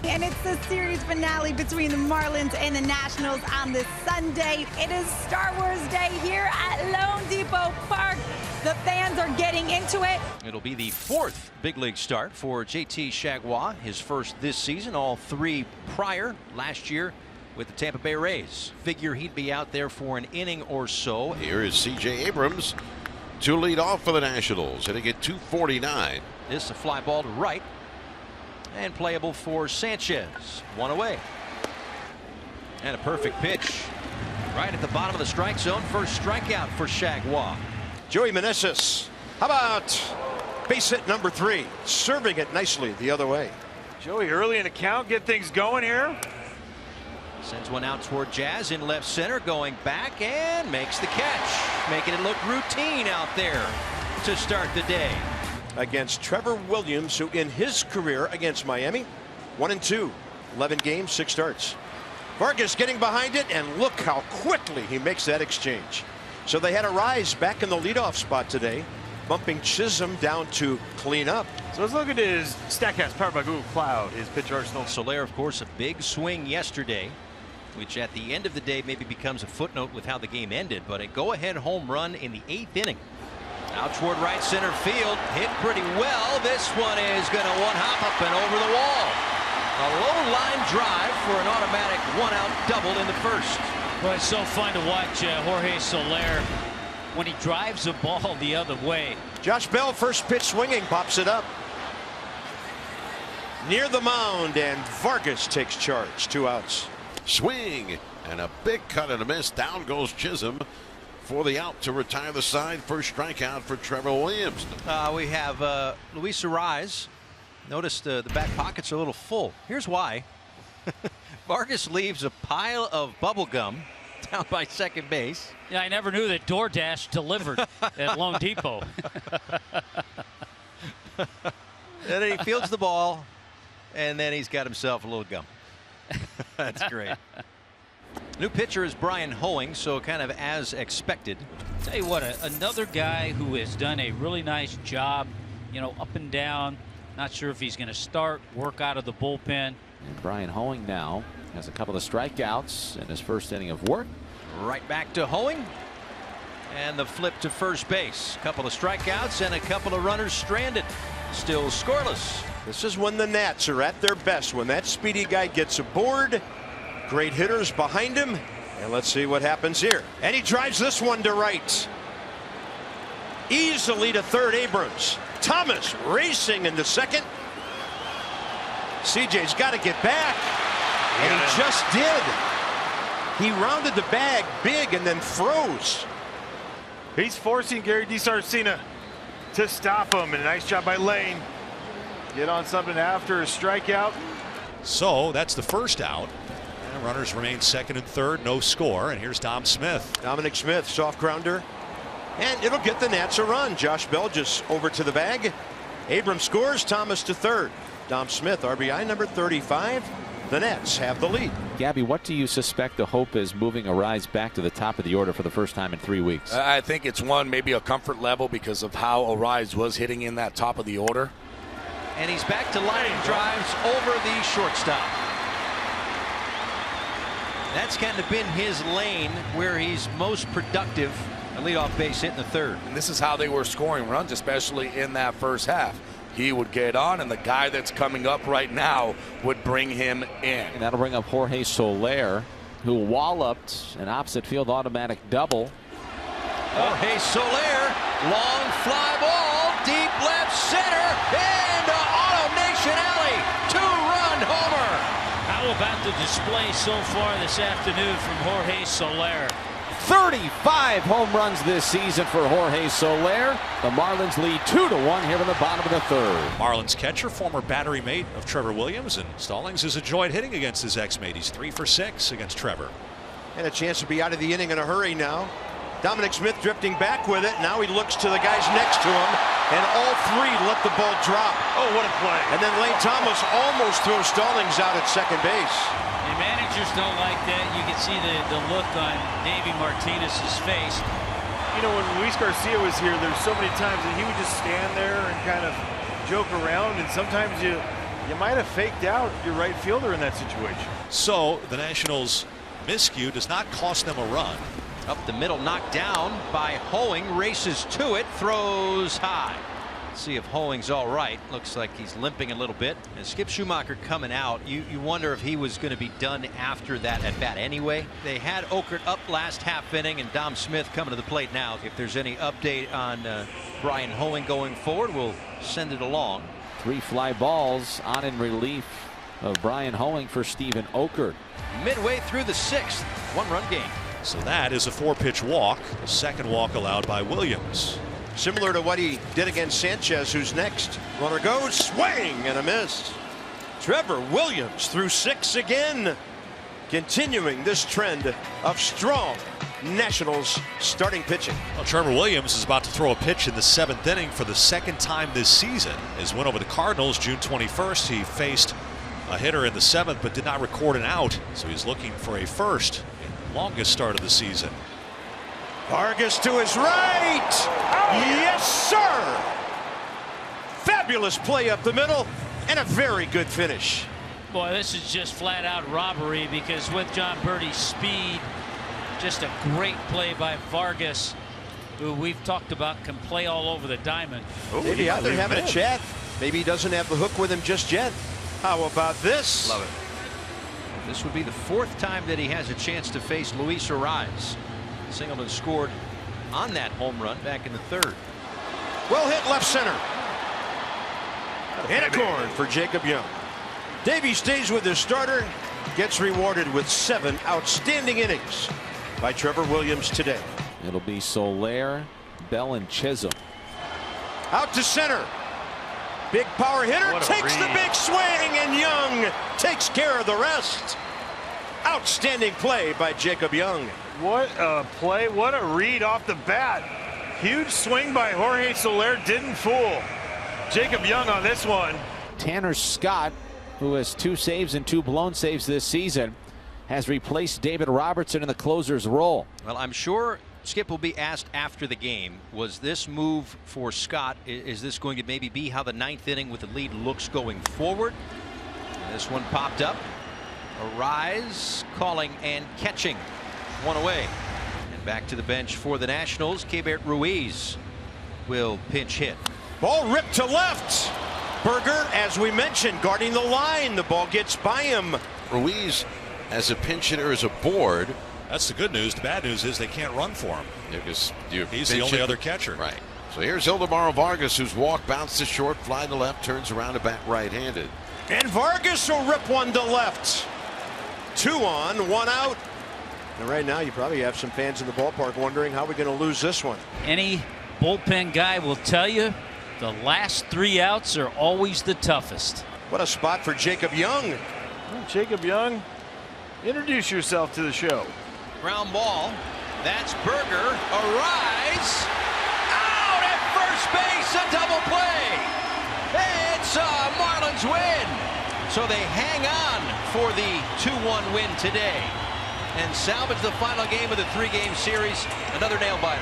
And it's the series finale between the Marlins and the Nationals on this Sunday. It is Star Wars Day here at Lone Depot Park. The fans are getting into it. It'll be the fourth big league start for JT Chargois, his first this season, all three prior last year with the Tampa Bay Rays. Figure he'd be out there for an inning or so. Here is C.J. Abrams to lead off for the Nationals, hitting at .249. This a fly ball to right and playable for Sanchez. One away. And a perfect pitch right at the bottom of the strike zone. First strikeout for Chargois. Joey Meneses, how about base hit number 3, serving it nicely the other way. Joey early in the count, get things going here. Sends one out toward Jazz in left center, going back and makes the catch, making it look routine out there to start the day. Against Trevor Williams, who in his career against Miami, 1-2, 11 games, 6 starts. Vargas getting behind it, and look how quickly he makes that exchange. So they had a rise back in the leadoff spot today, bumping Chisholm down to clean up. So let's look at his Statcast powered by Google Cloud, his pitch arsenal. Soler, of course, a big swing yesterday, which at the end of the day maybe becomes a footnote with how the game ended, but a go-ahead home run in the 8th inning. Out toward right center field, hit pretty well. This one is going to one-hop up and over the wall. A low line drive for an automatic one-out double in the first. Well, it's so fun to watch Jorge Soler when he drives the ball the other way. Josh Bell, first pitch swinging, pops it up near the mound, and Vargas takes charge. 2 outs. Swing and a big cut and a miss. Down goes Chisholm for the out to retire the side. First strikeout for Trevor Williams. We have Luis Arraez. Notice the back pockets are a little full. Here's why. Vargas leaves a pile of bubble gum down by second base. Yeah, I never knew that DoorDash delivered at Lone Depot. And then he fields the ball, and then he's got himself a little gum. That's great. New pitcher is Brian Hoeing, so kind of as expected. Tell you what, another guy who has done a really nice job, you know, up and down. Not sure if he's going to start, work out of the bullpen. And Brian Hoeing now has a couple of strikeouts in his first inning of work. Right back to Hoeing. And the flip to first base. Couple of strikeouts and a couple of runners stranded. Still scoreless. This is when the Nats are at their best, when that speedy guy gets aboard. Great hitters behind him. And let's see what happens here. And he drives this one to right. Easily to third, Abrams. Thomas racing into second. CJ's got to get back. And he just did. He rounded the bag big and then froze. He's forcing Gary DiSarcina to stop him, and a nice job by Lane. Get on something after a strikeout. So that's the first out. And runners remain second and third, no score. And here's Dom Smith. Dominic Smith, soft grounder. And it'll get the Nats a run. Josh Bell just over to the bag. Abrams scores, Thomas to third. Dom Smith, RBI number 35. The Nets have the lead. Gabby, what do you suspect the hope is moving Arraez back to the top of the order for the first time in 3 weeks? I think it's maybe a comfort level because of how Arraez was hitting in that top of the order. And he's back to lining drives over the shortstop. That's kind of been his lane where he's most productive. A leadoff base hit in the third. And this is how they were scoring runs, especially in that first half. He would get on, and the guy that's coming up right now would bring him in. And that'll bring up Jorge Soler, who walloped an opposite field automatic double. Jorge Soler, long fly ball, deep left center, into AutoNation Alley. 2-run homer. How about the display so far this afternoon from Jorge Soler? 35 home runs this season for Jorge Soler. The Marlins lead 2-1 here in the bottom of the third. Marlins catcher, former battery mate of Trevor Williams, and Stallings has enjoyed hitting against his ex-mate. He's 3 for 6 against Trevor. And a chance to be out of the inning in a hurry now. Dominic Smith drifting back with it. Now he looks to the guys next to him, and all 3 let the ball drop. Oh, what a play. And then Lane Thomas almost throws Stallings out at second base. The managers don't like that. You can see the look on Davey Martinez's face. You know, when Luis Garcia was here, there's so many times that he would just stand there and kind of joke around, and sometimes you You might have faked out your right fielder in that situation. So the Nationals' miscue does not cost them a run. Up the middle, knocked down by Hoeing, races to it, throws high. See if Hoeing's all right. Looks like he's limping a little bit. And Skip Schumacher coming out. You wonder if he was going to be done after that at bat anyway. They had Okert up last half inning, and Dom Smith coming to the plate now. If there's any update on Brian Hoeing going forward, we'll send it along. 3 fly balls on in relief of Brian Hoeing for Stephen Okert. Midway through the 6th, 1-run game. So that is a 4-pitch walk. The second walk allowed by Williams. Similar to what he did against Sanchez, who's next. Runner goes, swing and a miss. Trevor Williams through 6 again, continuing this trend of strong Nationals starting pitching. Well, Trevor Williams is about to throw a pitch in the 7th inning for the 2nd time this season. His win over the Cardinals June 21st, he faced a hitter in the 7th but did not record an out, so he's looking for a first, longest start of the season. Vargas to his right. Yes, sir. Fabulous play up the middle and a very good finish. Boy, this is just flat out robbery, because with John Birdie's speed, just a great play by Vargas, who we've talked about can play all over the diamond. Maybe out there having a chat. Maybe he doesn't have the hook with him just yet. How about this? Love it. This would be the 4th time that he has a chance to face Luis Arraez. Singleton scored on that home run back in the 3rd. Well hit left center. And a corn for Jacob Young. Davey stays with his starter, gets rewarded with 7 outstanding innings by Trevor Williams today. It'll be Soler, Bell, and Chisholm. Out to center. Big power hitter takes the big swing, and Young takes care of the rest. Outstanding play by Jacob Young. What a play. What a read off the bat. Huge swing by Jorge Soler. Didn't fool Jacob Young on this one. Tanner Scott, who has 2 saves and 2 blown saves this season, has replaced David Robertson in the closer's role. Well, I'm sure Skip will be asked after the game, was this move for Scott, is this going to maybe be how the 9th inning with the lead looks going forward? And this one popped up. Arraez calling and catching. 1 away. And back to the bench for the Nationals. Keibert Ruiz will pinch hit. Ball ripped to left. Berger, as we mentioned, guarding the line. The ball gets by him. Ruiz, as a pinch hitter, is aboard. That's the good news. The bad news is they can't run for him. Because he's the only other catcher. Right. So here's Ildemaro Vargas, whose walk bounced to short, fly to left, turns around to bat right-handed. And Vargas will rip one to left. 2 on, 1 out. And right now you probably have some fans in the ballpark wondering how we're going to lose this one. Any bullpen guy will tell you the last 3 outs are always the toughest. What a spot for Jacob Young. Well, Jacob Young, introduce yourself to the show. Ground ball. That's Berger. Arraez. Out at first base. A double play. It's a Marlins win. So they hang on for the 2-1 win today and salvage the final game of the 3-game series. Another nail biter.